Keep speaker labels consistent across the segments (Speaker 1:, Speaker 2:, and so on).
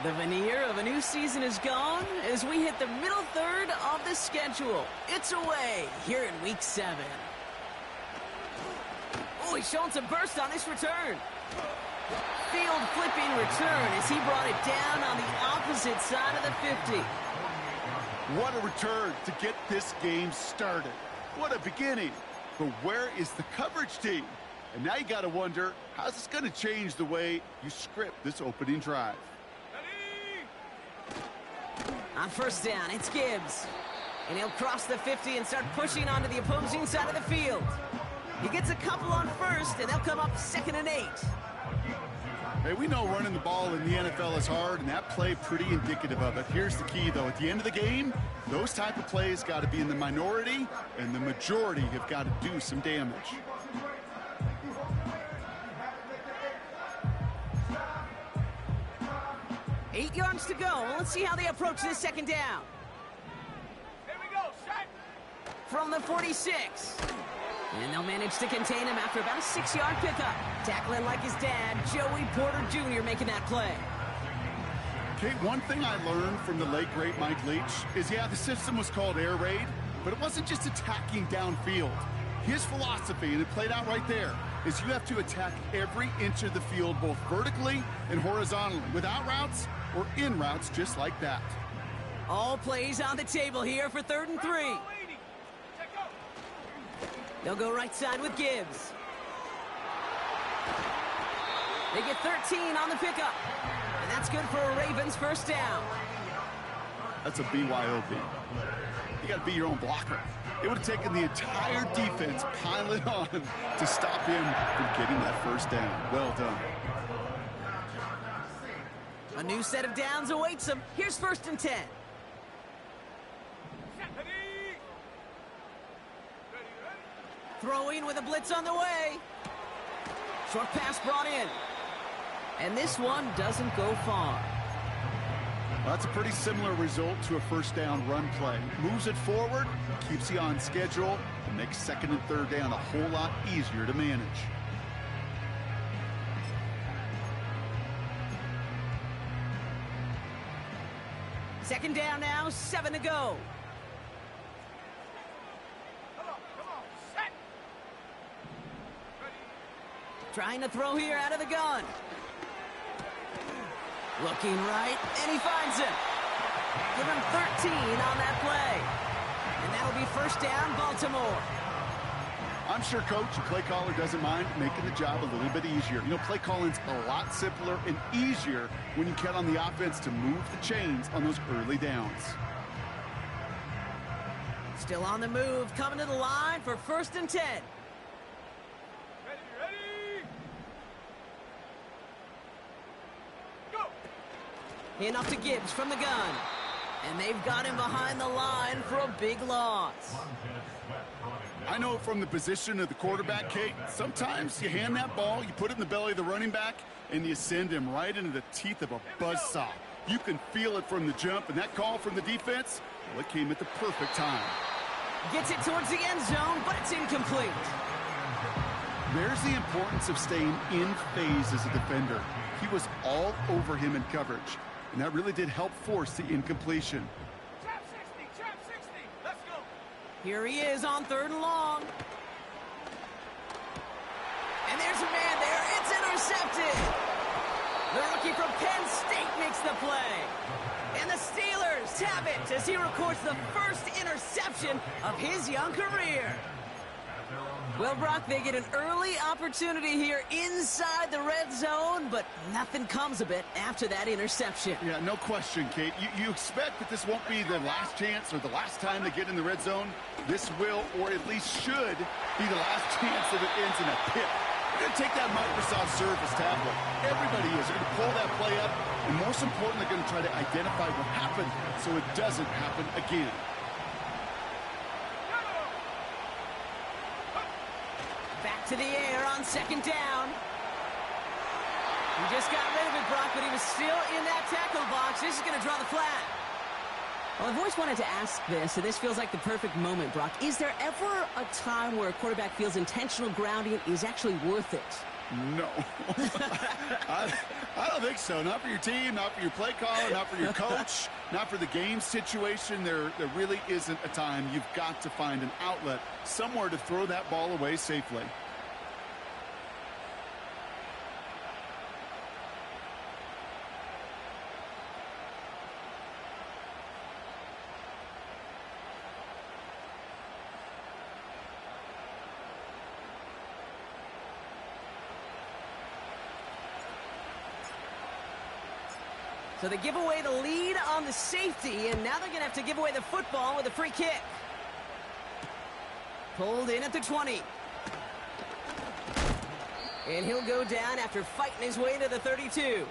Speaker 1: The veneer of a new season is gone as we hit the middle third of the schedule. It's away here in Week 7. Oh, he's showing some burst on this return. Field flipping return as he brought it down on the opposite side of the 50.
Speaker 2: What a return to get this game started. What a beginning. But where is the coverage team? And now you got to wonder, how's this going to change the way you script this opening drive?
Speaker 1: On first down, it's Gibbs. And he'll cross the 50 and start pushing onto the opposing side of the field. He gets a couple on first, and they'll come up 2nd and 8.
Speaker 2: Hey, we know running the ball in the NFL is hard, and that play pretty indicative of it. Here's the key, though. At the end of the game, those type of plays got to be in the minority, and the majority have got to do some damage.
Speaker 1: Eight yards to go. Let's see how they approach this 2nd down.
Speaker 3: Here we go, set.
Speaker 1: From the 46. And they'll manage to contain him after about a 6-yard pickup. Tackling like his dad, Joey Porter Jr. making that play.
Speaker 2: Kate, one thing I learned from the late, great Mike Leach is, yeah, the system was called air raid, but it wasn't just attacking downfield. His philosophy, and it played out right there, is you have to attack every inch of the field, both vertically and horizontally, without routes or in routes just like that.
Speaker 1: All plays on the table here for 3rd and 3. They'll go right side with Gibbs. They get 13 on the pickup. And that's good for a Ravens first down.
Speaker 2: That's a BYOB. You got to be your own blocker. It would have taken the entire defense piling on to stop him from getting that first down. Well done.
Speaker 1: A new set of downs awaits him. Here's 1st and 10. Throwing with a blitz on the way. Short pass brought in. And this one doesn't go far.
Speaker 2: Well, that's a pretty similar result to a first down run play. Moves it forward, keeps you on schedule, and makes 2nd and 3rd down a whole lot easier to manage.
Speaker 1: Second down now, 7 to go. Trying to throw here out of the gun. Looking right, and he finds him. Give him 13 on that play. And that'll be first down, Baltimore.
Speaker 2: I'm sure Coach, the play caller, doesn't mind making the job a little bit easier. You know, play calling's a lot simpler and easier when you count on the offense to move the chains on those early downs.
Speaker 1: Still on the move, coming to the line for 1st and 10. In up to Gibbs from the gun. And they've got him behind the line for a big loss.
Speaker 2: I know from the position of the quarterback, Kate, sometimes you hand that ball, you put it in the belly of the running back, and you send him right into the teeth of a buzzsaw. You can feel it from the jump, and that call from the defense, well, it came at the perfect time.
Speaker 1: Gets it towards the end zone, but it's incomplete.
Speaker 2: There's the importance of staying in phase as a defender. He was all over him in coverage. And that really did help force the incompletion.
Speaker 3: Trap 60, let's go.
Speaker 1: Here he is on 3rd and long. And there's a man there. It's intercepted. The rookie from Penn State makes the play. And the Steelers have it as he records the first interception of his young career. Well, Brock, they get an early opportunity here inside the red zone, but nothing comes of it after that interception.
Speaker 2: Yeah, no question, Kate. You expect that this won't be the last chance or the last time they get in the red zone. This will, or at least should, be the last chance that it ends in a pick. They're going to take that Microsoft Surface tablet. Everybody is. They're going to pull that play up, and most important, they're going to try to identify what happened so it doesn't happen again.
Speaker 1: To the air on 2nd down. He just got rid of it, Brock, but he was still in that tackle box. This is going to draw the flag. Well, I've always wanted to ask this, and this feels like the perfect moment, Brock. Is there ever a time where a quarterback feels intentional grounding is actually worth it?
Speaker 2: No. I don't think so. Not for your team, not for your play caller, not for your coach, not for the game situation. There really isn't a time. You've got to find an outlet, somewhere to throw that ball away safely.
Speaker 1: So they give away the lead on the safety, and now they're going to have to give away the football with a free kick. Pulled in at the 20. And he'll go down after fighting his way to the 32.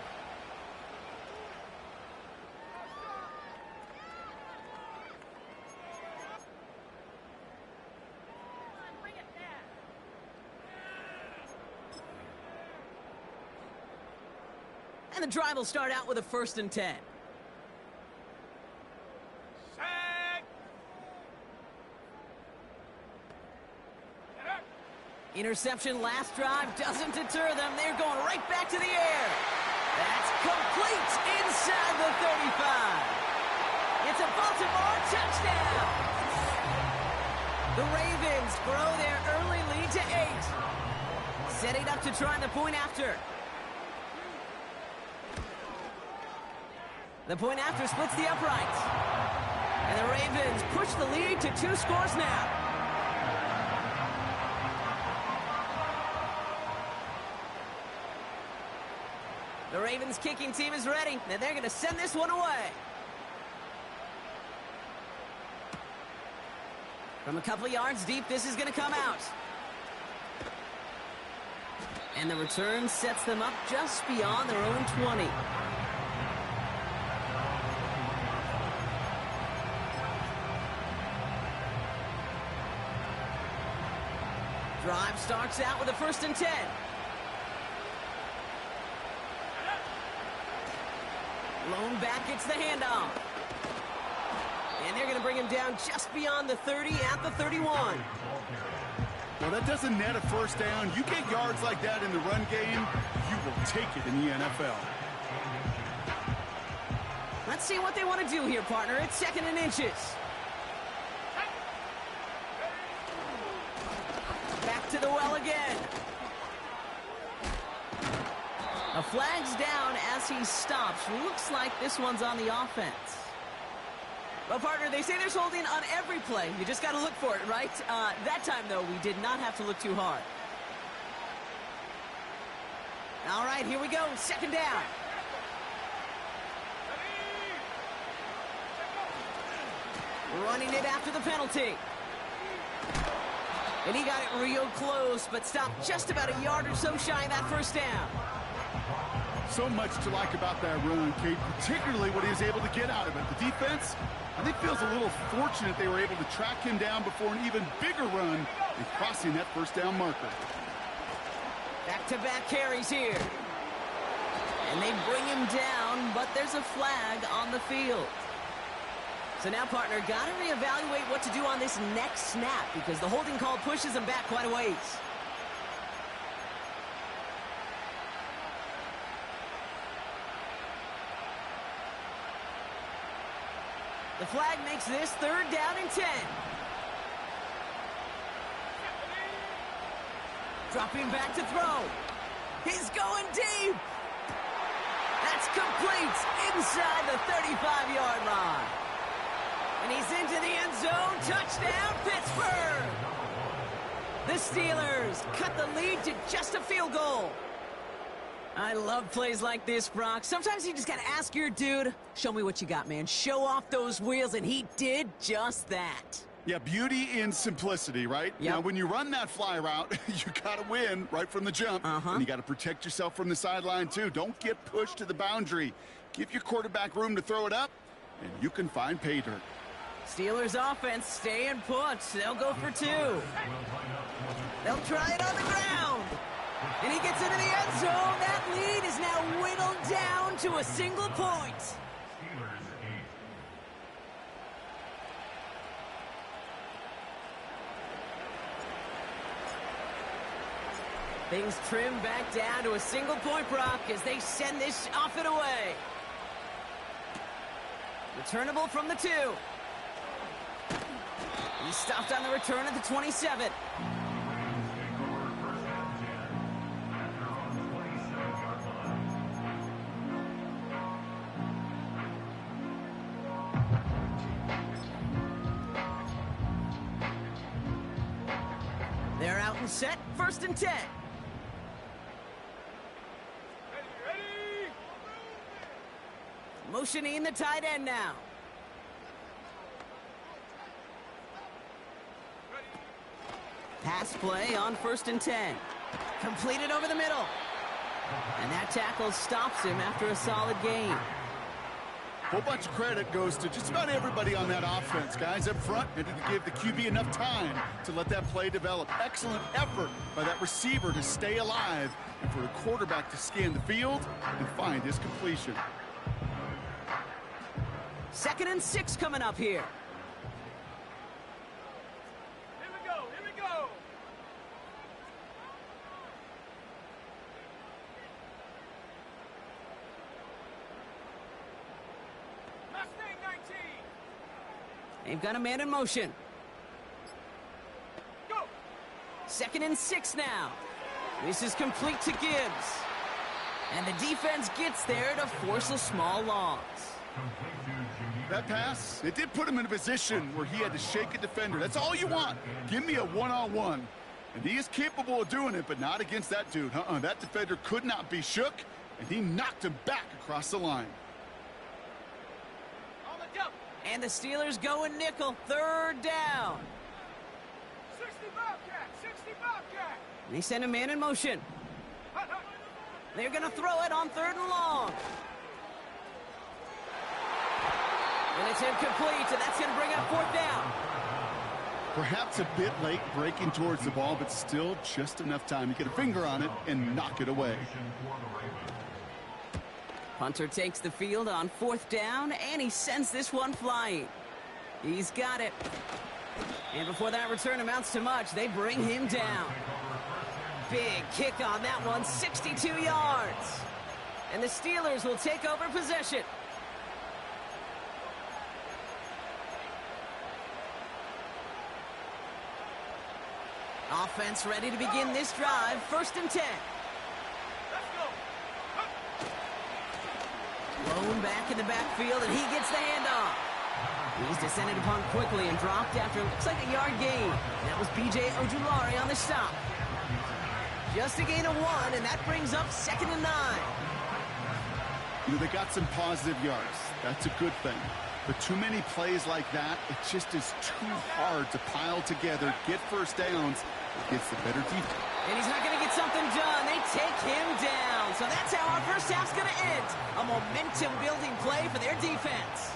Speaker 1: And the drive will start out with a 1st and 10.
Speaker 3: Sack.
Speaker 1: Interception last drive doesn't deter them. They're going right back to the air. That's complete inside the 35. It's a Baltimore touchdown. The Ravens grow their early lead to 8. Setting up to try the point after. The point after splits the uprights. And the Ravens push the lead to 2 scores now. The Ravens kicking team is ready, and they're going to send this one away. From a couple yards deep, this is going to come out. And the return sets them up just beyond their own 20. Drive starts out with a 1st and 10. Lone back gets the handoff. And they're going to bring him down just beyond the 30 at the 31.
Speaker 2: Well, that doesn't net a 1st down. You get yards like that in the run game, you will take it in the NFL.
Speaker 1: Let's see what they want to do here, partner. It's 2nd and inches. Back to the well again. A flag's down as he stops. Looks like this one's on the offense. Well, partner, they say there's holding on every play. You just got to look for it, right? That time, though, we did not have to look too hard. All right, here we go. 2nd down. Running it after the penalty. And he got it real close, but stopped just about a yard or so shy of that 1st down.
Speaker 2: So much to like about that run, Kate, particularly what he was able to get out of it. The defense, I think, feels a little fortunate they were able to track him down before an even bigger run and crossing that 1st down marker.
Speaker 1: Back-to-back carries here. And they bring him down, but there's a flag on the field. So now, partner, got to reevaluate what to do on this next snap because the holding call pushes him back quite a ways. The flag makes this 3rd down and 10. Dropping back to throw. He's going deep. That's complete inside the 35-yard line. And he's into the end zone. Touchdown, Pittsburgh. The Steelers cut the lead to just a field goal. I love plays like this, Brock. Sometimes you just got to ask your dude, show me what you got, man. Show off those wheels, and he did just that.
Speaker 2: Yeah, beauty in simplicity, right?
Speaker 1: Yep.
Speaker 2: Now, when you run that fly route, you got to win right from the jump. And you got to protect yourself from the sideline, too. Don't get pushed to the boundary. Give your quarterback room to throw it up, and you can find pay dirt.
Speaker 1: Steelers offense staying put. They'll go for 2. They'll try it on the ground. And he gets into the end zone. That lead is now whittled down to a single point. Things trim back down to a single-point Brock as they send this off and away. Returnable from the 2. He stopped on the return at the 27. They're out and set, 1st and 10.
Speaker 3: Ready?
Speaker 1: Motioning the tight end now. Pass play on 1st and 10. Completed over the middle. And that tackle stops him after a solid gain.
Speaker 2: Whole bunch of credit goes to just about everybody on that offense. Guys up front and to give the QB enough time to let that play develop. Excellent effort by that receiver to stay alive and for the quarterback to scan the field and find his completion.
Speaker 1: 2nd and 6 coming up here.
Speaker 3: Here we go. Mustang 19.
Speaker 1: They've got a man in motion.
Speaker 3: Go.
Speaker 1: 2nd and 6 now. This is complete to Gibbs. And the defense gets there to force a small loss.
Speaker 2: That pass, it did put him in a position where he had to shake a defender. That's all you want. Give me a one-on-one. And he is capable of doing it, but not against that dude. That defender could not be shook, and he knocked him back across the line.
Speaker 3: On the jump.
Speaker 1: And the Steelers go in nickel, 3rd down.
Speaker 3: 60 Bobcat. 60 Bobcat.
Speaker 1: And they send a man in motion. They're going to throw it on 3rd and long. And it's incomplete, and that's going to bring up 4th down.
Speaker 2: Perhaps a bit late breaking towards the ball, but still just enough time to get a finger on it and knock it away.
Speaker 1: Punter takes the field on 4th down, and he sends this one flying. He's got it. And before that return amounts to much, they bring him down. Big kick on that one, 62 yards. And the Steelers will take over possession. Offense ready to begin this drive. 1st and 10.
Speaker 3: Let's go.
Speaker 1: Blown back in the backfield, and he gets the handoff. He's descended upon quickly and dropped after looks like a yard gain. That was B.J. Ojulari on the stop. Just a gain of 1, and that brings up 2nd and 9.
Speaker 2: You know, they got some positive yards. That's a good thing. But too many plays like that, it just is too hard to pile together, get 1st downs, against the better defense.
Speaker 1: And he's not going to get something done. They take him down. So that's how our 1st half's going to end. A momentum-building play for their defense.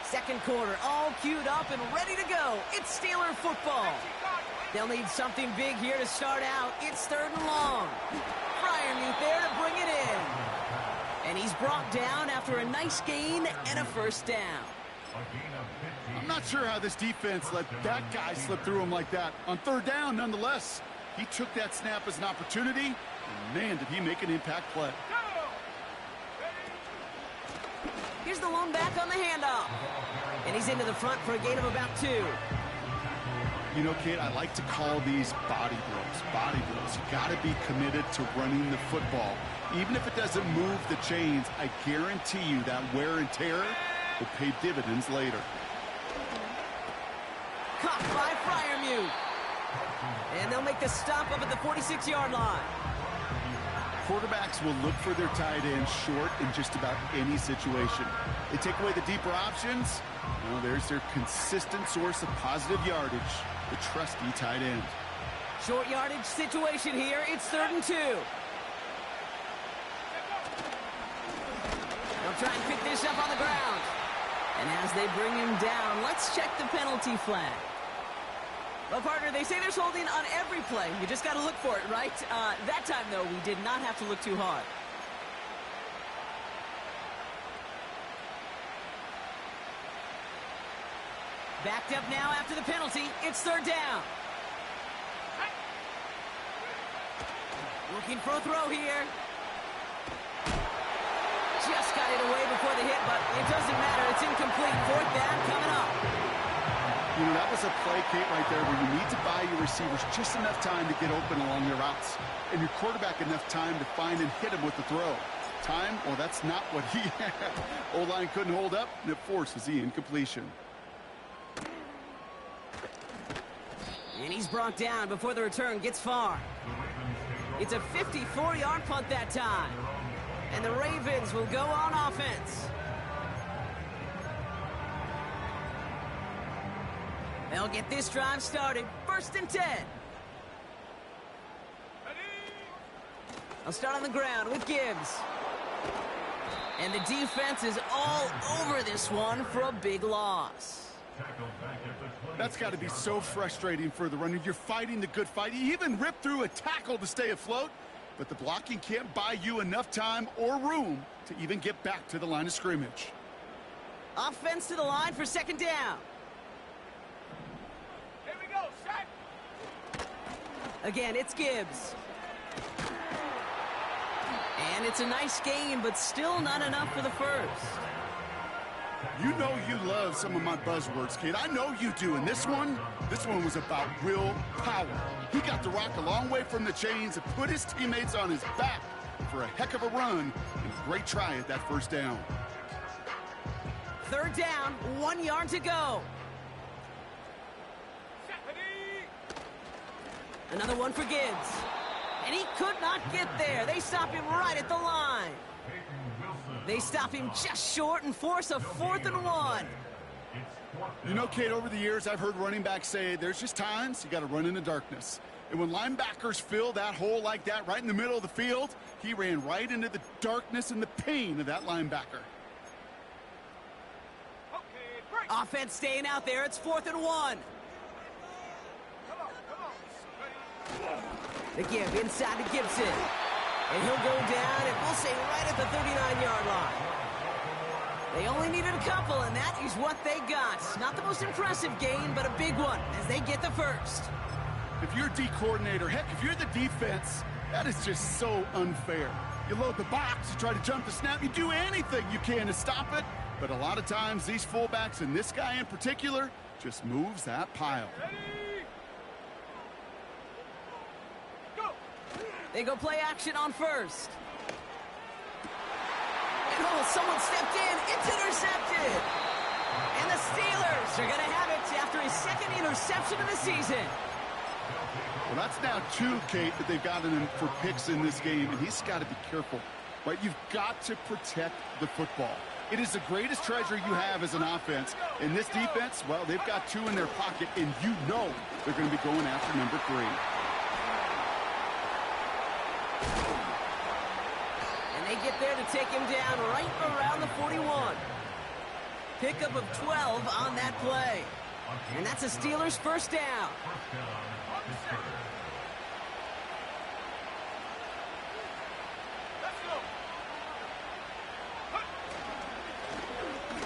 Speaker 1: Second quarter, all queued up and ready to go. It's Steeler football. They'll need something big here to start out. It's 3rd and long. Fryermuth there to bring it in. And he's brought down after a nice gain and a 1st down.
Speaker 2: I'm not sure how this defense let that guy slip through him like that. On 3rd down, nonetheless, he took that snap as an opportunity, and man, did he make an impact play.
Speaker 1: Here's the lone back on the handoff. And he's into the front for a gain of about 2.
Speaker 2: You know, kid, I like to call these body blows. Body blows. You got to be committed to running the football. Even if it doesn't move the chains, I guarantee you that wear and tear will pay dividends later.
Speaker 1: Caught by Fryermuth. And they'll make the stop up at the 46-yard line.
Speaker 2: Quarterbacks will look for their tight end short in just about any situation. They take away the deeper options. Well, there's their consistent source of positive yardage, the trusty tight end.
Speaker 1: Short yardage situation here. It's 3rd and 2. They'll try and pick this up on the ground. And as they bring him down, let's check the penalty flag. Well, partner, they say there's holding on every play. You just got to look for it, right? That time, though, we did not have to look too hard. Backed up now after the penalty. It's third down. Looking for a throw here. Just got it away before the hit, but it doesn't matter. It's incomplete. Fourth down coming up.
Speaker 2: You know, that was a play, Kate, right there where you need to buy your receivers just enough time to get open along their routes, and your quarterback enough time to find and hit him with the throw. Time? Well, that's not what he had. O-line couldn't hold up, and it forces the incompletion.
Speaker 1: And he's brought down before the return gets far. It's a 54-yard punt that time. And the Ravens will go on offense. They'll get this drive started. 1st and 10. I'll start on the ground with Gibbs. And the defense is all over this one for a big loss.
Speaker 2: That's got to be so frustrating for the runner. You're fighting the good fight. You even rip through a tackle to stay afloat, but the blocking can't buy you enough time or room to even get back to the line of scrimmage.
Speaker 1: Offense to the line for 2nd down.
Speaker 3: Here we go, set.
Speaker 1: Again, it's Gibbs. And it's a nice game, but still not enough for the first.
Speaker 2: You know you love some of my buzzwords, kid. I know you do. And this one was about will power. He got the rock a long way from the chains and put his teammates on his back for a heck of a run and a great try at that 1st down.
Speaker 1: 3rd down, 1 yard to go. Another one for Gibbs. And he could not get there. They stop him right at the line. They stop him just short and force a 4th and 1.
Speaker 2: You know, Kate, over the years, I've heard running backs say there's just times you got to run in the darkness. And when linebackers fill that hole like that right in the middle of the field, he ran right into the darkness and the pain of that linebacker.
Speaker 3: Okay, break.
Speaker 1: Offense staying out there. It's 4th and 1.
Speaker 3: Come on.
Speaker 1: The give inside to Gibson. And he'll go down, and we'll say right at the 39-yard line. They only needed a couple, and that is what they got. Not the most impressive gain, but a big one as they get the first.
Speaker 2: If you're D coordinator, heck, if you're the defense, that is just so unfair. You load the box, you try to jump the snap, you do anything you can to stop it. But a lot of times, these fullbacks, and this guy in particular, just moves that pile.
Speaker 1: They go play action on 1st. And someone stepped in. It's intercepted. And the Steelers are going to have it after his 2nd interception of the season.
Speaker 2: Well, that's now 2, Kate, that they've gotten him for picks in this game, and he's got to be careful. Right? You've got to protect the football. It is the greatest treasure you have as an offense. In this defense, well, they've got 2 in their pocket, and you know they're going to be going after number 3.
Speaker 1: And they get there to take him down right around the 41. Pickup of 12 on that play. And that's a Steelers 1st down.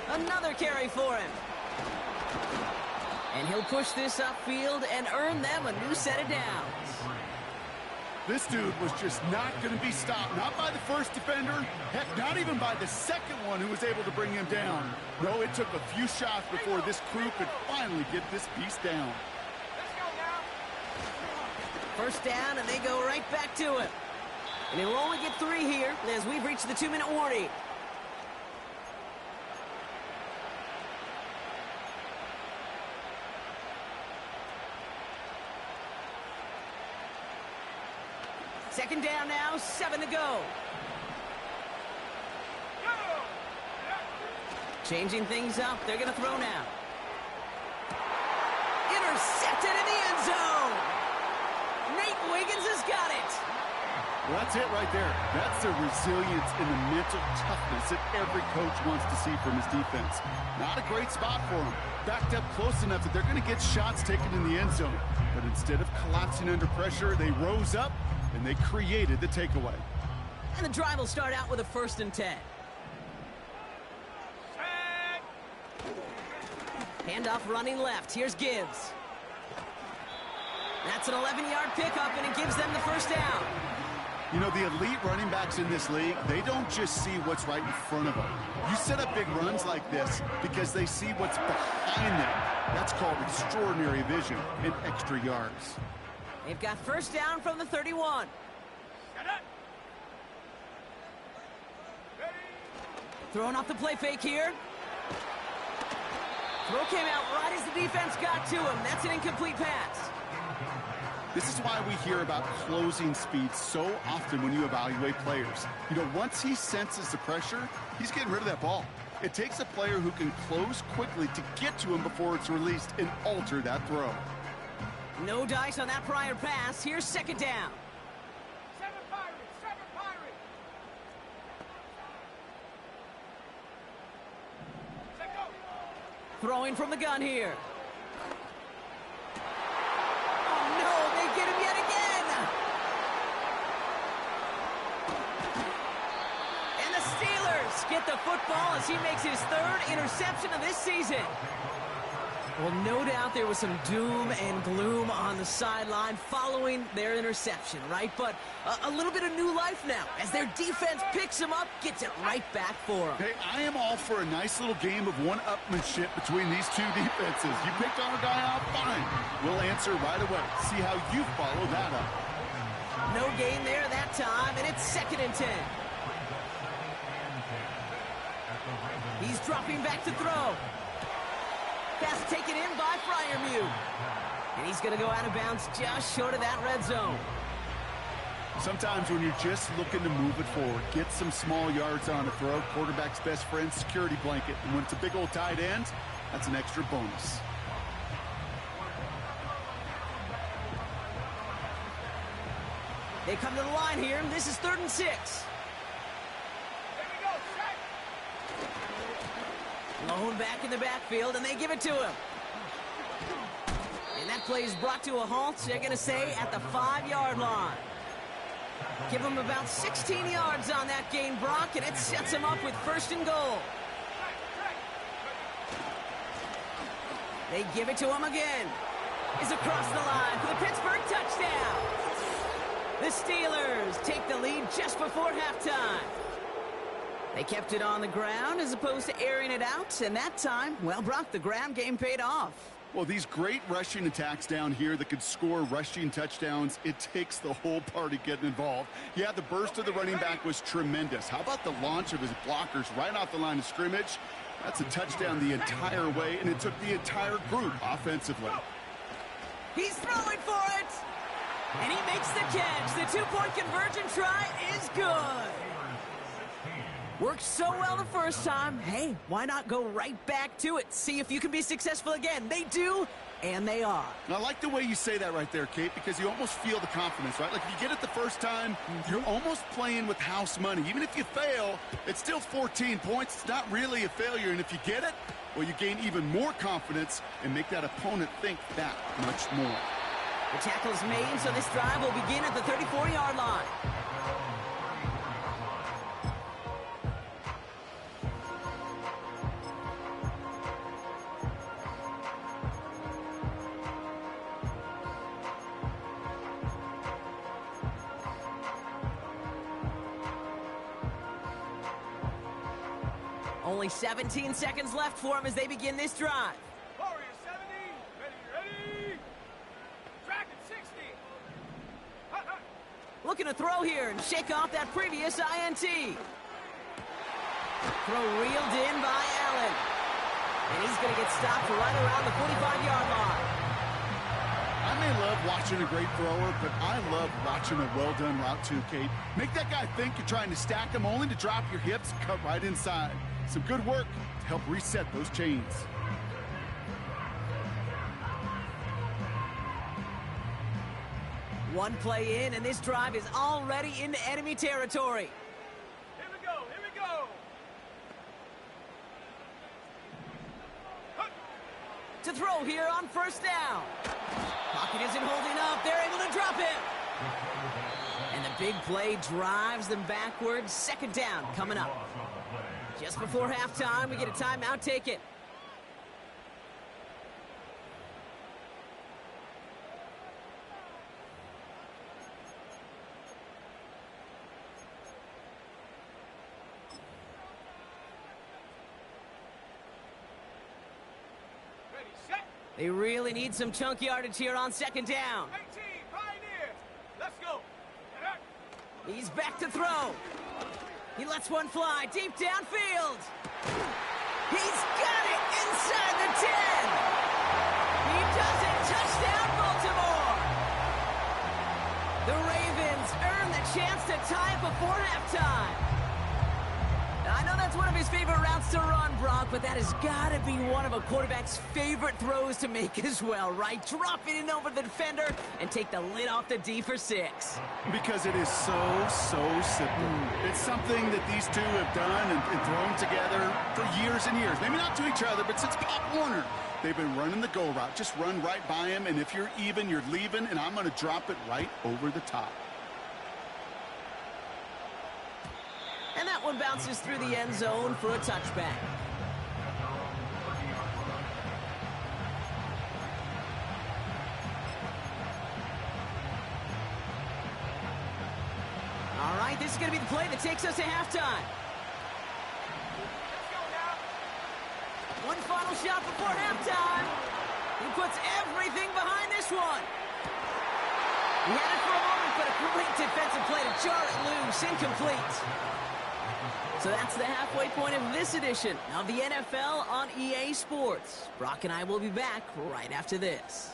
Speaker 1: Another carry for him. And he'll push this upfield and earn them a new set of downs.
Speaker 2: This dude was just not going to be stopped, not by the first defender, heck, not even by the second one who was able to bring him down. No, it took a few shots before this crew could finally get this beast down.
Speaker 3: Let's go now.
Speaker 1: 1st down, and they go right back to him. And he'll only get 3 here as we've reached the 2-minute warning. Second down now, 7 to go. Changing things up, they're going to throw now. Intercepted in the end zone. Nate Wiggins has got it.
Speaker 2: Well, that's it right there. That's the resilience and the mental toughness that every coach wants to see from his defense. Not a great spot for him. Backed up close enough that they're going to get shots taken in the end zone. But instead of collapsing under pressure, they rose up and they created the takeaway.
Speaker 1: And the drive will start out with a 1st and 10. Handoff running left. Here's Gibbs. That's an 11-yard pickup, and it gives them the 1st down.
Speaker 2: You know, the elite running backs in this league, they don't just see what's right in front of them. You set up big runs like this because they see what's behind them. That's called extraordinary vision and extra yards.
Speaker 1: They've got 1st down from the 31. Throwing off the play fake here. Throw came out right as the defense got to him. That's an incomplete pass.
Speaker 2: This is why we hear about closing speed so often when you evaluate players. You know, once he senses the pressure, he's getting rid of that ball. It takes a player who can close quickly to get to him before it's released and alter that throw.
Speaker 1: No dice on that prior pass. Here's 2nd down.
Speaker 3: 7 Pirates! 7 Pirates! Set go!
Speaker 1: Throwing from the gun here. Oh, no, they get him yet again. And the Steelers get the football as he makes his 3rd interception of this season. Well, no doubt there was some doom and gloom on the sideline following their interception, right? But a little bit of new life now as their defense picks him up, gets it right back for him.
Speaker 2: Hey, I am all for a nice little game of one-upmanship between these two defenses. You picked our guy out, fine. We'll answer right away. See how you follow that up.
Speaker 1: No gain there that time, and it's 2nd and 10. He's dropping back to throw. Pass taken in by Freiermuth. And he's going to go out of bounds just short of that red zone.
Speaker 2: Sometimes when you're just looking to move it forward, get some small yards on a throw, quarterback's best friend, security blanket. And when it's a big old tight end, that's an extra bonus.
Speaker 1: They come to the line here, and this is 3rd and 6.
Speaker 3: Here we go, set!
Speaker 1: Lone back in the backfield, and they give it to him. And that play is brought to a halt, they're going to say, at the 5-yard line. Give him about 16 yards on that gain, Brock, and it sets him up with 1st and goal. They give it to him again. Is across the line for the Pittsburgh touchdown. The Steelers take the lead just before halftime. They kept it on the ground as opposed to airing it out, and that time, well, Brock, the ground game paid off.
Speaker 2: Well, these great rushing attacks down here that could score rushing touchdowns, it takes the whole party getting involved. Yeah, the burst of the running back was tremendous. How about the launch of his blockers right off the line of scrimmage? That's a touchdown the entire way, and it took the entire group offensively.
Speaker 1: He's throwing for it, and he makes the catch. The 2-point conversion try is good. Worked so well the first time. Hey, why not go right back to it? See if you can be successful again. They do, and they are.
Speaker 2: And I like the way you say that right there, Kate, because you almost feel the confidence, right? Like if you get it the first time, you're almost playing with house money. Even if you fail, it's still 14 points. It's not really a failure. And if you get it, well, you gain even more confidence and make that opponent think that much more.
Speaker 1: The tackle is made, so this drive will begin at the 34-yard line. Only 17 seconds left for him as they begin this drive.
Speaker 3: Warrior 70, ready. Dragon 60.
Speaker 1: Looking to throw here and shake off that previous INT. Throw reeled in by Allen. And he's going to get stopped right around the 45-yard line.
Speaker 2: I may love watching a great thrower, but I love watching a well-done route too, Kate. Make that guy think you're trying to stack him only to drop your hips and cut right inside. Some good work to help reset those chains.
Speaker 1: One play in, and this drive is already into enemy territory.
Speaker 3: Here we go, here we go.
Speaker 1: To throw here on first down. Pocket isn't holding up. They're able to drop him. And the big play drives them backwards. Second down coming up. Just before halftime, we get a timeout. Take it.
Speaker 3: Ready, set.
Speaker 1: They really need some chunk yardage here on second down.
Speaker 3: 18, Pioneers. Let's go.
Speaker 1: He's back to throw. He lets one fly deep downfield. He's got it inside the 10. He does it. Touchdown, Baltimore. The Ravens earn the chance to tie it before halftime. I know that's one of his favorite routes to run, Brock, but that has got to be one of a quarterback's favorite throws to make as well, right? Drop it in over the defender and take the lid off the D for 6.
Speaker 2: Because it is so simple. It's something that these two have done and thrown together for years and years. Maybe not to each other, but since Pop Warner. They've been running the go route. Just run right by him, and if you're even, you're leaving, and I'm going to drop it right over the top.
Speaker 1: And that one bounces through the end zone for a touchback. All right, this is going to be the play that takes us to halftime.
Speaker 3: Let's go now.
Speaker 1: One final shot before halftime. He puts everything behind this one. He had it for a moment, but a great defensive play to jar it loose. Incomplete. So that's the halfway point of this edition of the NFL on EA Sports. Brock and I will be back right after this.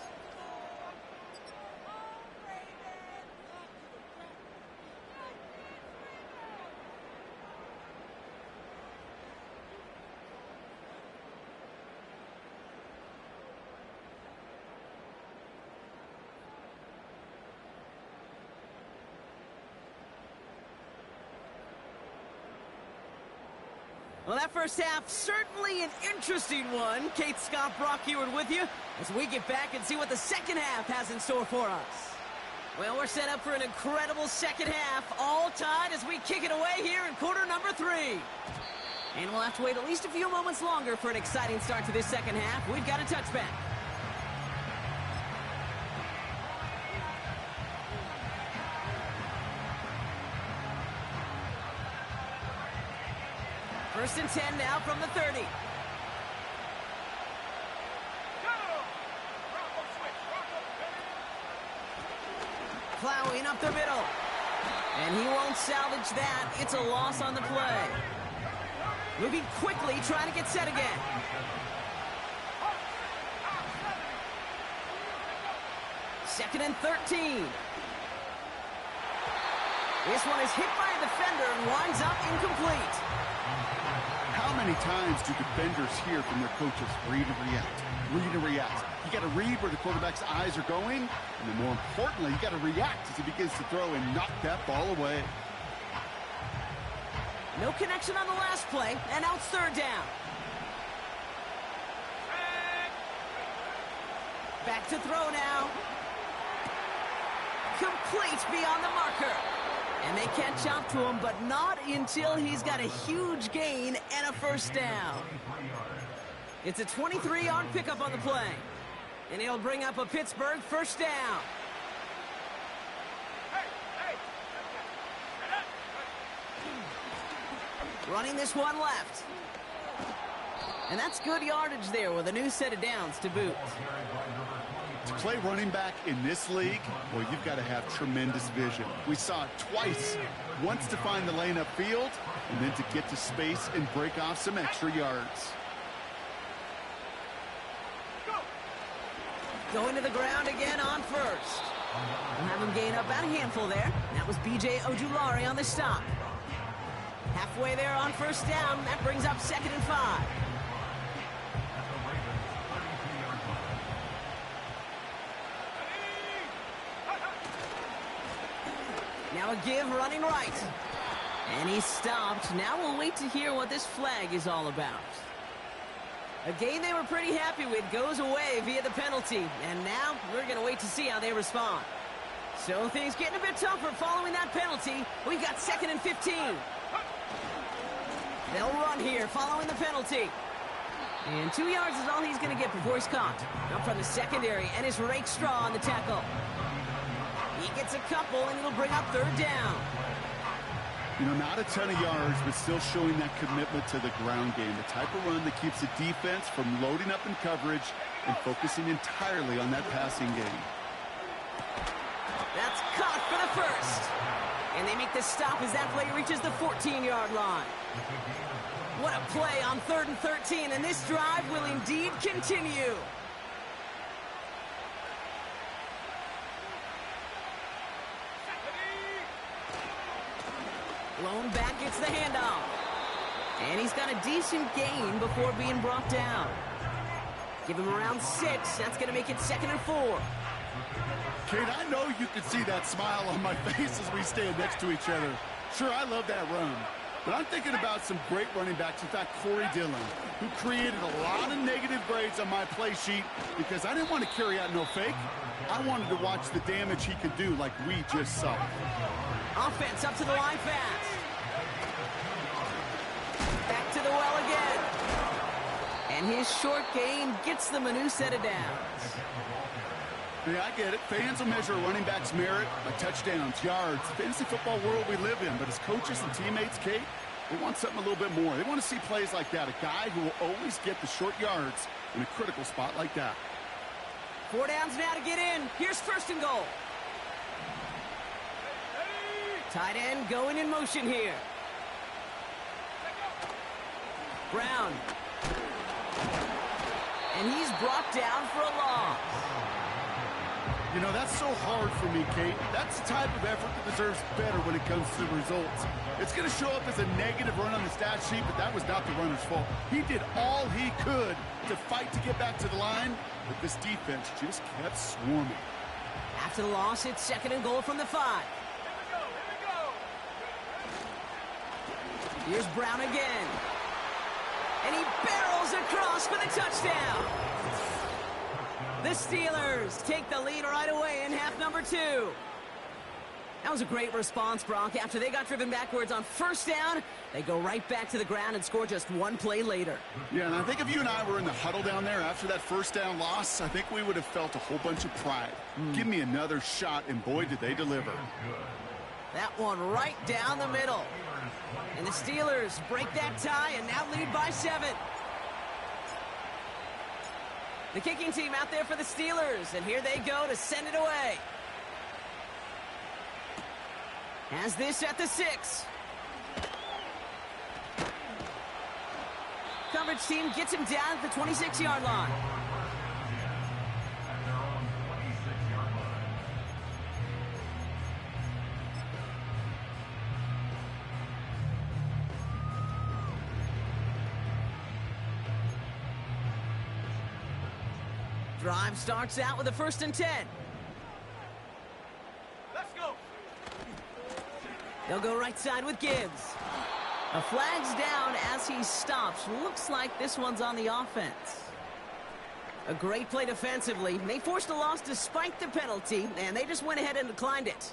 Speaker 1: Well, that first half, certainly an interesting one. Kate Scott, Brock Heward with you as we get back and see what the second half has in store for us. Well, we're set up for an incredible second half, all tied as we kick it away here in quarter number 3. And we'll have to wait at least a few moments longer for an exciting start to this second half. We've got a touchback. First and 10 now from the 30.
Speaker 3: Go! Bronco switch, Bronco, baby.
Speaker 1: Plowing up the middle. And he won't salvage that. It's a loss on the play. Moving quickly, trying to get set again. Second and 13. This one is hit by a defender and winds up incomplete.
Speaker 2: How many times do defenders hear from their coaches, read and react, read and react? You got to read where the quarterback's eyes are going, and then more importantly, you got to react as he begins to throw and knock that ball away.
Speaker 1: No connection on the last play, and now it's third down. Back to throw now. Complete beyond the marker. And they catch up to him, but not until he's got a huge gain and a first down. It's a 23-yard pickup on the play. And it'll bring up a Pittsburgh first down. Running this one left. And that's good yardage there with a new set of downs to boot.
Speaker 2: To play running back in this league, well, you've got to have tremendous vision. We saw it twice. Once to find the lane upfield, and then to get to space and break off some extra yards.
Speaker 1: Going to the ground again on first. We'll have him gain up about a handful there. That was B.J. Ojulari on the stop. Halfway there on first down. That brings up second and 5. A give running right. And he's stopped. Now we'll wait to hear what this flag is all about. A game they were pretty happy with goes away via the penalty. And now we're going to wait to see how they respond. So things getting a bit tougher following that penalty. We've got 2nd and 15. They'll run here following the penalty. And 2 yards is all he's going to get before he's caught. Up from the secondary, and his Rake Straw on the tackle. He gets a couple, and it'll bring up 3rd down.
Speaker 2: You know, not a ton of yards, but still showing that commitment to the ground game. The type of run that keeps the defense from loading up in coverage and focusing entirely on that passing game.
Speaker 1: That's caught for the first. And they make the stop as that play reaches the 14-yard line. What a play on 3rd and 13, and this drive will indeed continue. Blown back gets the handoff. And he's got a decent gain before being brought down. Give him around 6. That's going to make it 2nd and 4.
Speaker 2: Kate, I know you can see that smile on my face as we stand next to each other. Sure, I love that run. But I'm thinking about some great running backs. In fact, Corey Dillon, who created a lot of negative grades on my play sheet because I didn't want to carry out no fake. I wanted to watch the damage he could do like we just saw.
Speaker 1: Offense up to the line fast. Back to the well again. And his short gain gets them a new set of downs.
Speaker 2: Yeah, I get it. Fans will measure a running back's merit by touchdowns, yards, fantasy football world we live in. But as coaches and teammates, Kate, they want something a little bit more. They want to see plays like that. A guy who will always get the short yards in a critical spot like that.
Speaker 1: 4 downs now to get in. Here's 1st and goal. Tight end going in motion here. Brown. And he's brought down for a loss.
Speaker 2: You know, that's so hard for me, Kate. That's the type of effort that deserves better when it comes to the results. It's going to show up as a negative run on the stat sheet, but that was not the runner's fault. He did all he could to fight to get back to the line, but this defense just kept swarming.
Speaker 1: After the loss, it's 2nd and goal from the 5. Here's Brown again. And he barrels across for the touchdown. The Steelers take the lead right away in half number 2. That was a great response, Brock. After they got driven backwards on 1st down, they go right back to the ground and score just 1 play later.
Speaker 2: Yeah, and I think if you and I were in the huddle down there after that 1st down loss, I think we would have felt a whole bunch of pride. Give me another shot, and boy, did they deliver.
Speaker 1: That one right down the middle. And the Steelers break that tie and now lead by 7. The kicking team out there for the Steelers, and here they go to send it away. Has this at the 6. Coverage team gets him down at the 26-yard line. Drive starts out with a 1st and 10.
Speaker 3: Let's go.
Speaker 1: They'll go right side with Gibbs. A flag's down as he stops. Looks like this one's on the offense. A great play defensively. They forced a loss despite the penalty, and they just went ahead and declined it.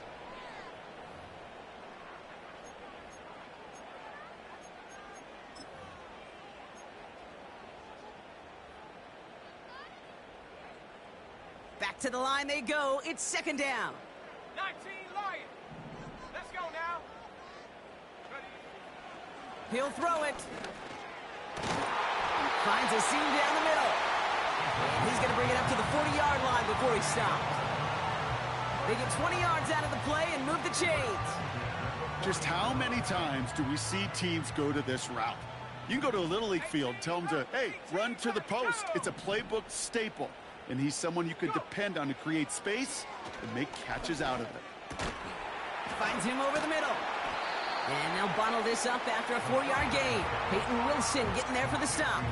Speaker 1: Back to the line they go. It's 2nd down.
Speaker 3: 19 Lions. Let's go now. Ready.
Speaker 1: He'll throw it. Finds a seam down the middle. And he's going to bring it up to the 40-yard line before he stops. They get 20 yards out of the play and move the chains.
Speaker 2: Just how many times do we see teams go to this route? You can go to a Little League field, tell them to, hey, run to the post. It's a playbook staple. And he's someone you can depend on to create space and make catches out of it.
Speaker 1: Finds him over the middle. And they'll bottle this up after a 4-yard gain. Peyton Wilson getting there for the stop.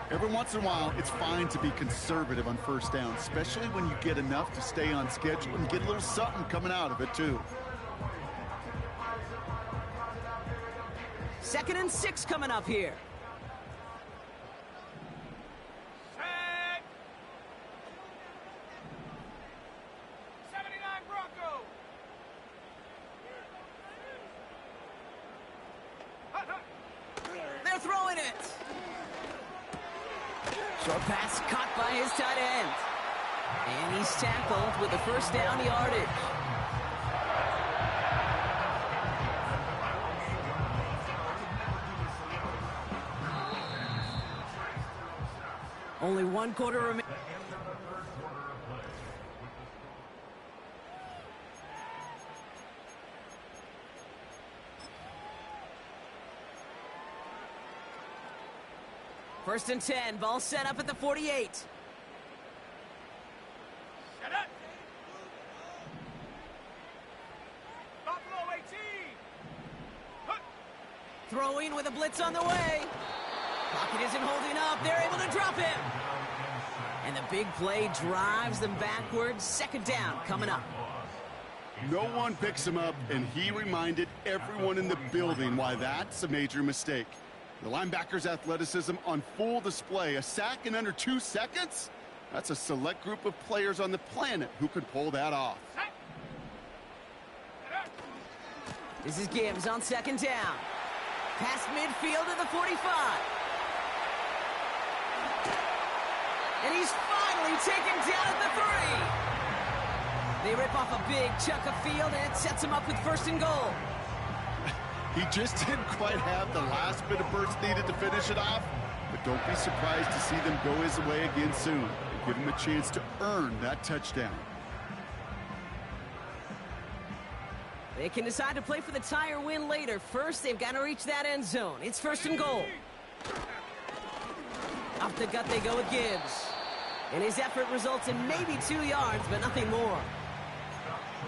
Speaker 2: Every once in a while, it's fine to be conservative on 1st down, especially when you get enough to stay on schedule and get a little something coming out of it, too.
Speaker 1: 2nd and 6 coming up here.
Speaker 3: Set. 79 Bronco. Hut, hut.
Speaker 1: They're throwing it. Short pass caught by his tight end. And he's tackled with the first down yardage. Only 1 quarter remaining. First and 10, ball set up at the 48.
Speaker 3: Set up. Buffalo 18. Hut.
Speaker 1: Throwing with a blitz on the way. Pocket isn't holding up. They're able to drop him. And the big play drives them backwards. 2nd down coming up.
Speaker 2: No one picks him up, and he reminded everyone in the building why that's a major mistake. The linebacker's athleticism on full display. A sack in under 2 seconds? That's a select group of players on the planet who could pull that off.
Speaker 3: Set. Set up.
Speaker 1: This is Gibbs on 2nd down. Past midfield to the 45. And he's finally taken down at the 3. They rip off a big chunk of field, and it sets him up with 1st and goal.
Speaker 2: He just didn't quite have the last bit of burst needed to finish it off, but don't be surprised to see them go his way again soon. Give him a chance to earn that touchdown.
Speaker 1: They can decide to play for the tie or win later. First, they've got to reach that end zone. It's 1st and goal. Up the gut they go with Gibbs. And his effort results in maybe 2 yards, but nothing more.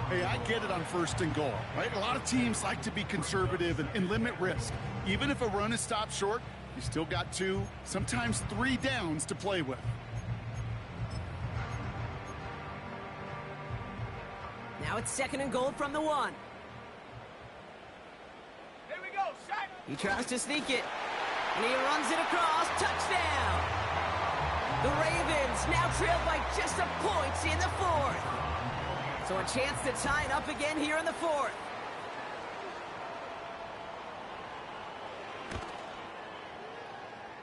Speaker 2: Hey, I get it on 1st and goal, right? A lot of teams like to be conservative and limit risk. Even if a run is stopped short, you still got 2, sometimes 3 downs to play with.
Speaker 1: Now it's 2nd and goal from the 1.
Speaker 3: Here we go. Set.
Speaker 1: He tries to sneak it. And he runs it across. Touchdown! The Ravens now trail by just a point in the 4th. So a chance to tie it up again here in the 4th.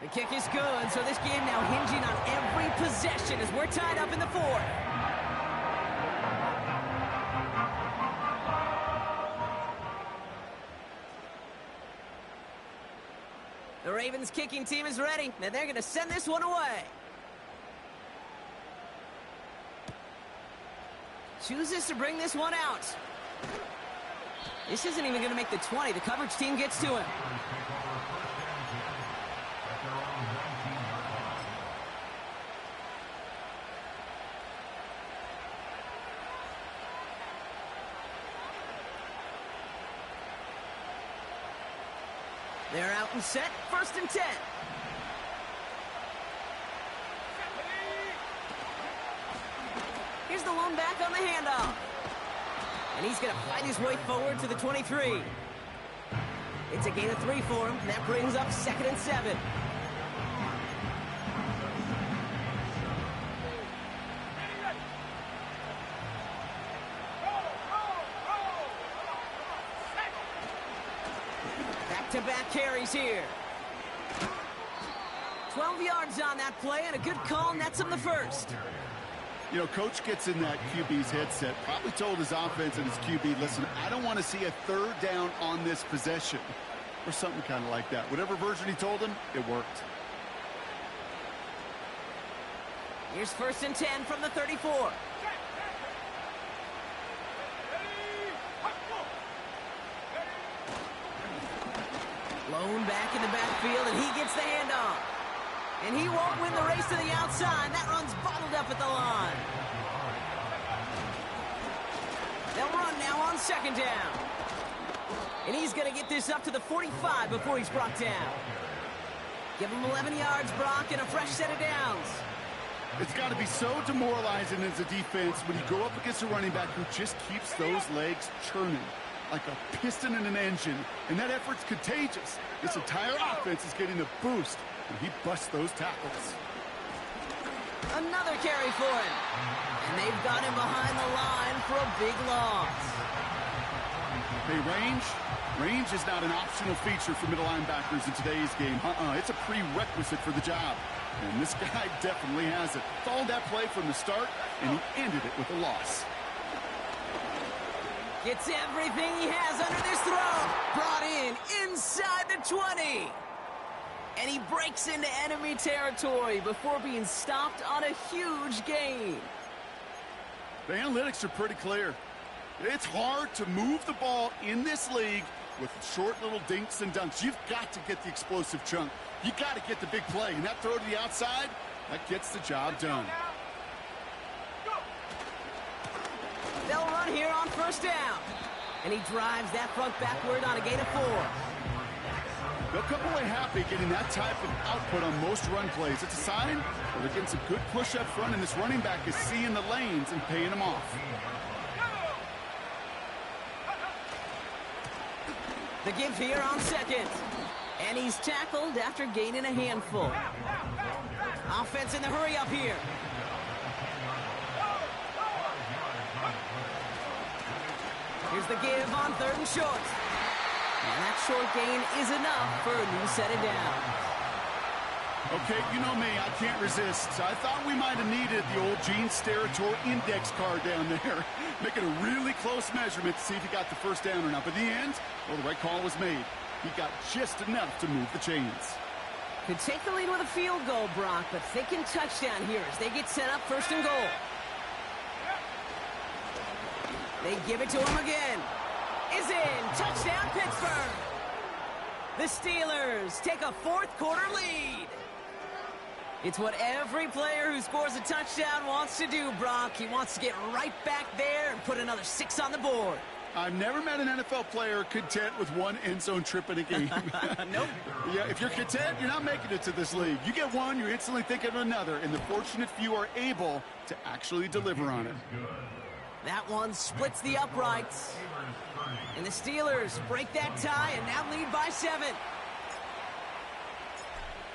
Speaker 1: The kick is good, so this game now hinging on every possession as we're tied up in the 4th. The Ravens kicking team is ready, and they're going to send this one away. Chooses to bring this one out. This isn't even going to make the 20. The coverage team gets to him. They're out and set. 1st and 10. Here's the lone back on the handoff. And he's going to fight his way forward to the 23. It's a gain of 3 for him. And that brings up 2nd and 7. Back-to-back carries here. 12 yards on that play, and a good call nets him the 1st.
Speaker 2: You know, coach gets in that QB's headset, probably told his offense and his QB, listen, I don't want to see a 3rd down on this possession. Or something kind of like that. Whatever version he told him, it worked.
Speaker 1: Here's 1st and 10 from the 34. Blown back in the backfield, and he gets the handoff. And he won't win the race to the outside. That run's bottled up at the line. They'll run now on 2nd down. And he's going to get this up to the 45 before he's brought down. Give him 11 yards, Brock, and a fresh set of downs.
Speaker 2: It's got to be so demoralizing as a defense when you go up against a running back who just keeps those legs churning. like a piston in an engine, and that effort's contagious. This entire offense is getting a boost, and he busts those tackles.
Speaker 1: Another carry for him. And they've got him behind the line for a big loss.
Speaker 2: Hey, range is not an optional feature for middle linebackers in today's game. It's a prerequisite for the job. And this guy definitely has it. Followed that play from the start, and he ended it with a loss.
Speaker 1: Gets everything he has under this throw. Brought in inside the 20. And he breaks into enemy territory before being stopped on a huge gain.
Speaker 2: The analytics are pretty clear. It's hard to move the ball in this league with short little dinks and dunks. You've got to get the explosive chunk. You got to get the big play. And that throw to the outside, that gets the job done.
Speaker 1: They'll run here on first down. And he drives that front backward on a gain of 4.
Speaker 2: They'll come away happy getting that type of output on most run plays. It's a sign that they're getting some good push up front, and this running back is seeing the lanes and paying them off.
Speaker 1: The give here on second. And he's tackled after gaining a handful. Offense in the hurry up here. Here's the give on 3rd and short. And that short gain is enough for a new set of downs.
Speaker 2: Okay, you know me, I can't resist. So I thought we might have needed the old Gene Steratore index card down there. Making a really close measurement to see if he got the first down or not. But in the end, well, the right call was made. He got just enough to move the chains.
Speaker 1: Could take the lead with a field goal, Brock, but thinking touchdown here as they get set up 1st and goal. They give it to him again. Is in. Touchdown, Pittsburgh. The Steelers take a 4th quarter lead. It's what every player who scores a touchdown wants to do, Brock. He wants to get right back there and put another 6 on the board.
Speaker 2: I've never met an NFL player content with one end zone trip in a game.
Speaker 1: Nope.
Speaker 2: Yeah, if you're content, you're not making it to this league. You get one, you're instantly thinking of another, and the fortunate few are able to actually deliver on it.
Speaker 1: That one splits the uprights. And the Steelers break that tie and now lead by 7.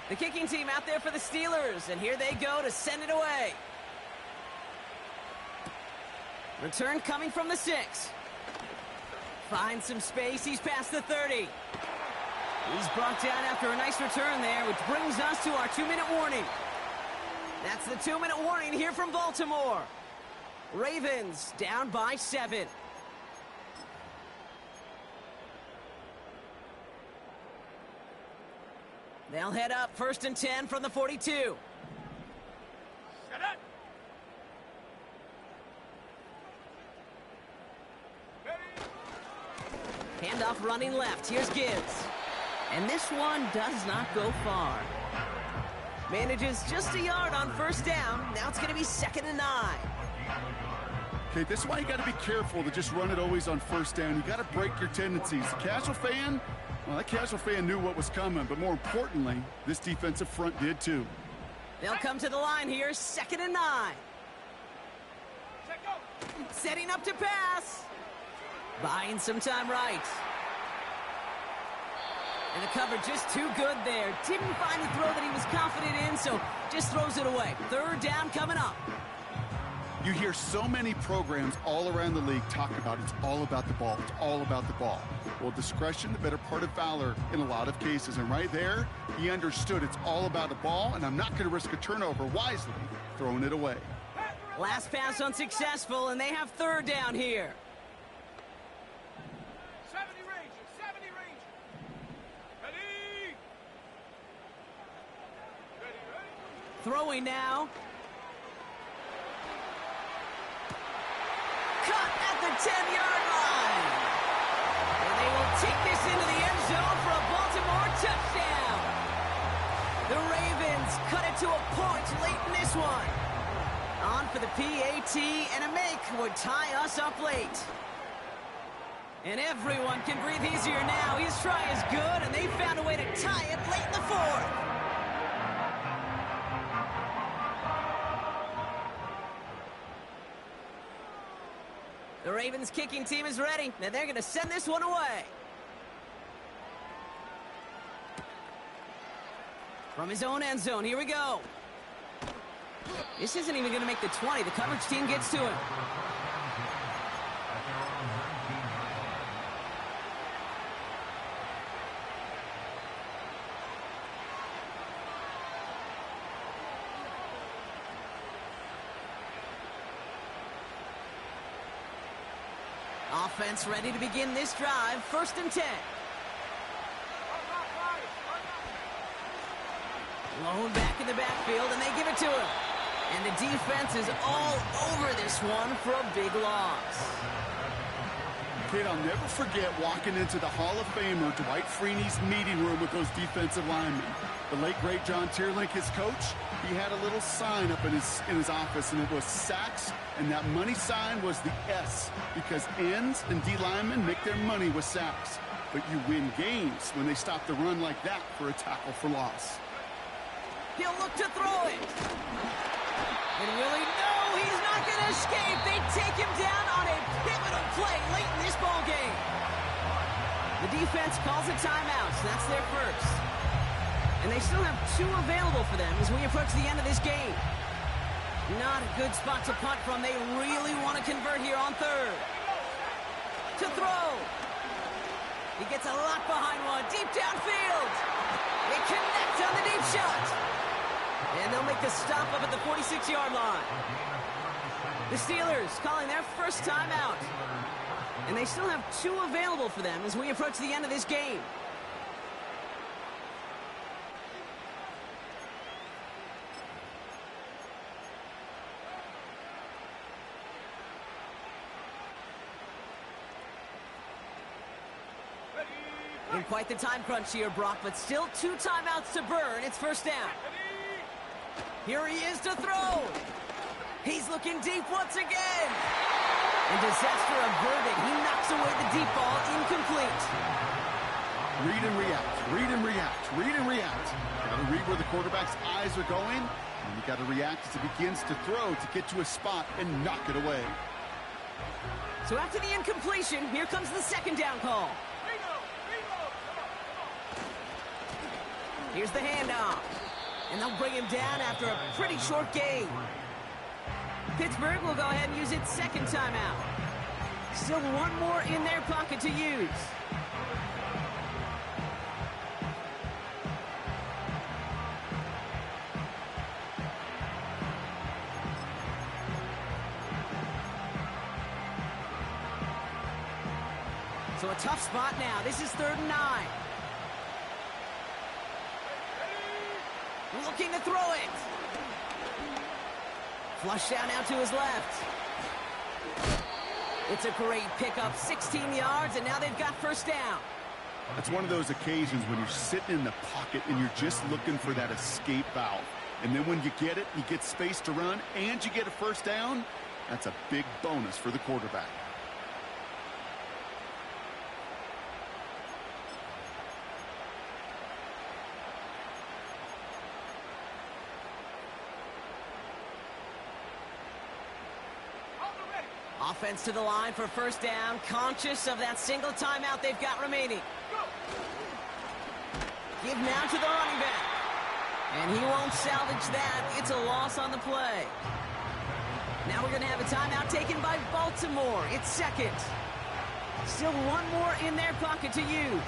Speaker 1: The kicking team out there for the Steelers, and here they go to send it away. Return coming from the 6. Finds some space, he's past the 30. He's brought down after a nice return there, which brings us to our 2-minute warning. That's the 2-minute warning here from Baltimore. Ravens down by 7. They'll head up 1st and 10 from the 42.
Speaker 3: Set up.
Speaker 1: Handoff running left. Here's Gibbs. And this one does not go far. Manages just a yard on 1st down. Now it's going to be 2nd and 9.
Speaker 2: Okay, this is why you got to be careful to just run it always on 1st down. You got to break your tendencies. The casual fan, well, that casual fan knew what was coming, but more importantly, this defensive front did too.
Speaker 1: They'll come to the line here, 2nd and 9.
Speaker 3: Check go.
Speaker 1: Setting up to pass. Buying some time right. And the cover just too good there. Didn't find the throw that he was confident in, so just throws it away. 3rd down coming up.
Speaker 2: You hear so many programs all around the league talk about it's all about the ball. It's all about the ball. Well, discretion, the better part of valor in a lot of cases. And right there, he understood it's all about the ball, and I'm not going to risk a turnover wisely, throwing it away.
Speaker 1: Last pass unsuccessful, and they have 3rd down here.
Speaker 3: 70 Rangers, 70 Rangers. Ready? Ready.
Speaker 1: Throwing now. Cut at the 10-yard line. And they will take this into the end zone for a Baltimore touchdown. The Ravens cut it to a point late in this one. On for the PAT, and a make would tie us up late. And everyone can breathe easier now. His try is good, and they found a way to tie it late in the 4th. The Ravens kicking team is ready, and they're going to send this one away. From his own end zone, here we go. This isn't even going to make the 20. The coverage team gets to him. Offense ready to begin this drive. 1st and 10. Lone back in the backfield, and they give it to him. And the defense is all over this one for a big loss.
Speaker 2: Kid, I'll never forget walking into the Hall of Famer Dwight Freeney's meeting room with those defensive linemen. The late, great John Tierlink, his coach, he had a little sign up in his office, and it was sacks, and that money sign was the S, because ends and D linemen make their money with sacks. But you win games when they stop the run like that for a tackle for loss.
Speaker 1: He'll look to throw it. And will he? No, he's not going to escape. They take him down on a pivotal play late in this ball game. The defense calls a timeout, so that's their first. And they still have 2 available for them as we approach the end of this game. Not a good spot to punt from. They really want to convert here on 3rd. To throw. He gets a lot behind one. Deep downfield. They connect on the deep shot. And they'll make the stop up at the 46-yard line. The Steelers calling their first timeout. And they still have 2 available for them as we approach the end of this game. In quite the time crunch here, Brock, but still 2 timeouts to burn. It's 1st down. Here he is to throw. He's looking deep once again. And disaster averted. He knocks away the deep ball, incomplete.
Speaker 2: Read and react, read and react, read and react. Got to read where the quarterback's eyes are going, and you got to react as he begins to throw to get to a spot and knock it away.
Speaker 1: So after the incompletion, here comes the 2nd down call. Here's the handoff. And they'll bring him down after a pretty short game. Pittsburgh will go ahead and use its 2nd timeout. Still 1 more in their pocket to use. So a tough spot now. This is 3rd and 9. Looking to throw it. Flush down now to his left. It's a great pickup, 16 yards, and now they've got 1st down.
Speaker 2: It's one of those occasions when you're sitting in the pocket and you're just looking for that escape valve. And then when you get it, you get space to run, and you get a 1st down, that's a big bonus for the quarterback.
Speaker 1: Offense to the line for 1st down, conscious of that single timeout they've got remaining. Give now to the running back. And he won't salvage that. It's a loss on the play. Now we're going to have a timeout taken by Baltimore. It's 2nd. Still 1 more in their pocket to use.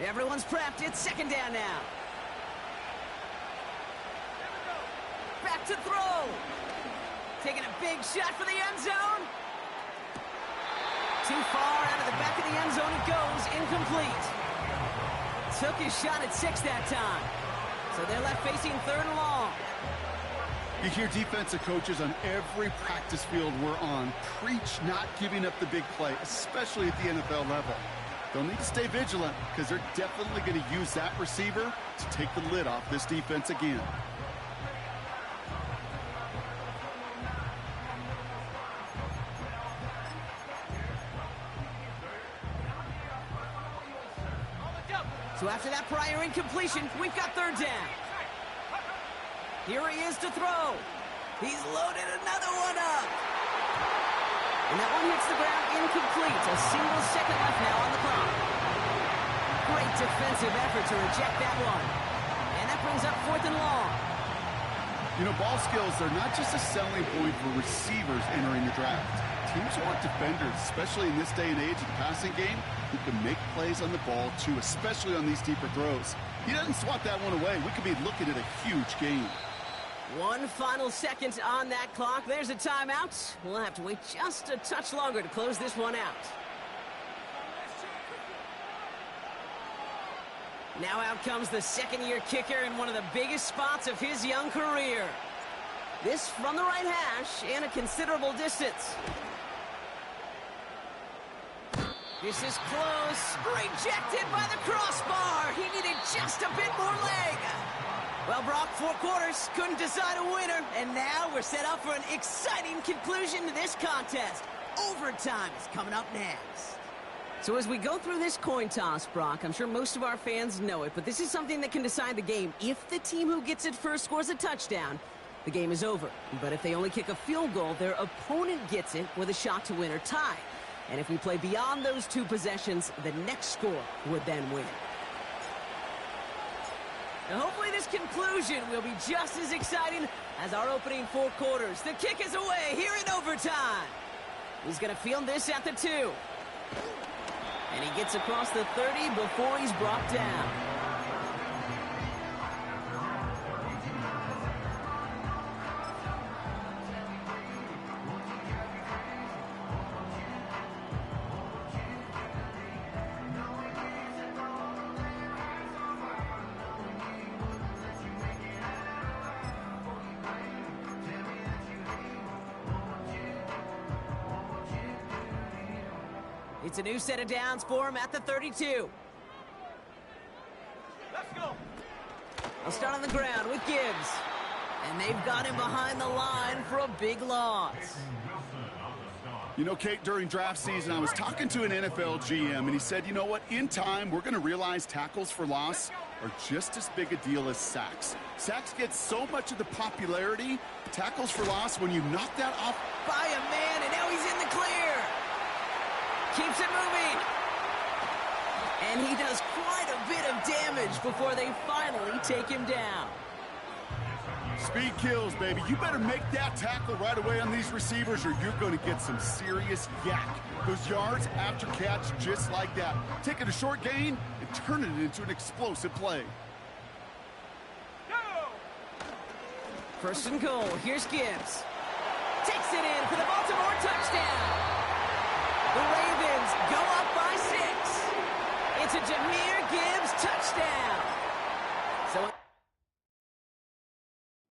Speaker 1: Everyone's prepped. It's 2nd down now. Back to throw. Taking a big shot for the end zone. Too far out of the back of the end zone it goes. Incomplete. Took his shot at 6 that time. So they're left facing 3rd and long.
Speaker 2: You hear defensive coaches on every practice field we're on preach not giving up the big play, especially at the NFL level. They'll need to stay vigilant because they're definitely going to use that receiver to take the lid off this defense again.
Speaker 1: So after that prior incompletion, we've got third down. Here he is to throw. He's loaded another one up. And that one hits the ground incomplete. A single second left now on the clock. Great defensive effort to reject that one. And that brings up 4th and long.
Speaker 2: You know, ball skills are not just a selling point for receivers entering the draft. Teams want defenders, especially in this day and age of the passing game, who can make plays on the ball, too, especially on these deeper throws. He doesn't swat that one away. We could be looking at a huge game.
Speaker 1: One final second on that clock. There's a timeout. We'll have to wait just a touch longer to close this one out. Now out comes the second-year kicker in one of the biggest spots of his young career. This from the right hash and a considerable distance. This is close. Rejected by the crossbar. He needed just a bit more leg. Well, Brock, 4 quarters, couldn't decide a winner, and now we're set up for an exciting conclusion to this contest. Overtime is coming up next. So as we go through this coin toss, Brock, I'm sure most of our fans know it, but this is something that can decide the game. If the team who gets it first scores a touchdown, the game is over. But if they only kick a field goal, their opponent gets it with a shot to win or tie. And if we play beyond those 2 possessions, the next score would then win. Now, hopefully this conclusion will be just as exciting as our opening 4 quarters. The kick is away here in overtime. He's going to field this at the 2. And he gets across the 30 before he's brought down. It's a new set of downs for him at the 32.
Speaker 3: Let's go.
Speaker 1: I'll start on the ground with Gibbs. And they've got him behind the line for a big loss.
Speaker 2: You know, Kate, during draft season, I was talking to an NFL GM, and he said, you know what, in time, we're going to realize tackles for loss are just as big a deal as sacks. Sacks get so much of the popularity. Tackles for loss, when you knock that off
Speaker 1: By a man, and now he's in the clear. Keeps it moving. And he does quite a bit of damage before they finally take him down.
Speaker 2: Speed kills, baby. You better make that tackle right away on these receivers, or you're going to get some serious yak. Those yards after catch just like that. Taking a short gain and turning it into an explosive play.
Speaker 3: Go.
Speaker 1: 1st and goal. Here's Gibbs. Takes it in for the Baltimore touchdown. The Ravens go up by 6. It's a Jahmyr Gibbs touchdown.